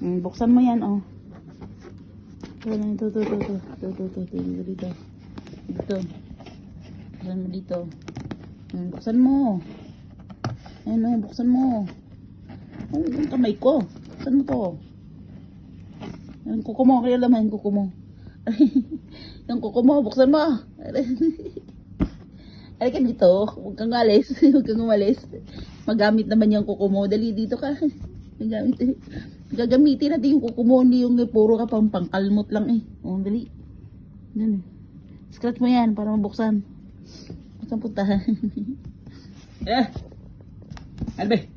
Buksan mo yan, oh. Ito. Dito. Buksan mo dito. Buksan mo. Ayan, oh, buksan mo. Oh, yung kamay ko. Buksan mo to. Yung kuko mo, kaya laman yung kuko mo. Yung kuko mo, buksan mo. Ay ka dito, huwag kang alis. Huwag kang umalis. Magamit naman yung kuko mo. Dali dito ka. Gagamitin natin yung kuko mo. Hindi yung puro ka pang pangkalmot lang eh. O, dali. Dali. Scratch mo yan para mabuksan. Buksan punta. Albe.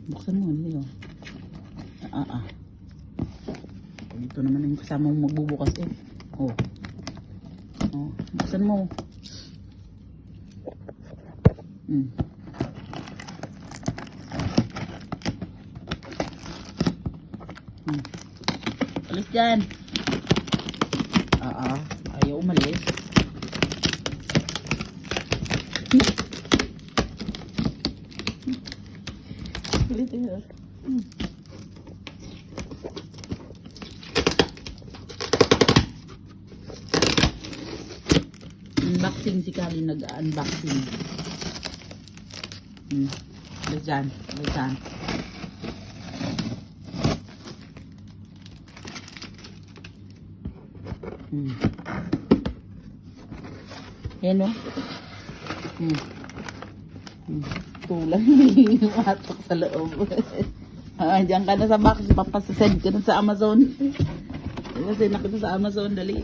Buksan mo. Dali oh. Dito naman yung kasama mong magbubukas eh. Oh. Buksan mo. Alis dyan. Ayaw umalis. Alis dyan. Unboxing si Kali, nag-unboxing. Alis dyan. Yan o. Tulang matok sa loob. Diyan ka na sa box, papasasend ka na sa Amazon. Kasi nakita sa Amazon, dali.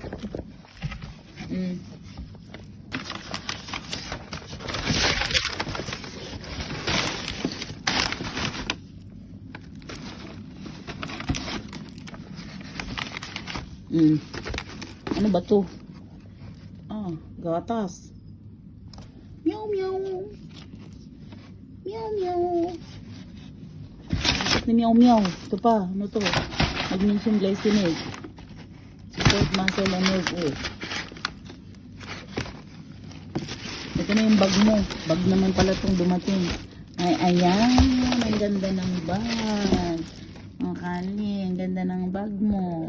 Ano ba to? Gatas. Meow meow. Meow meow. Gatas ni meow meow. Ito pa, ano to? Magnesium glycinate. Support muscle and nerve. Ito na yung bag mo. Bag naman pala itong dumating. Ay, ayan. Ang ganda ng bag. Ang Kali, ang ganda ng bag mo.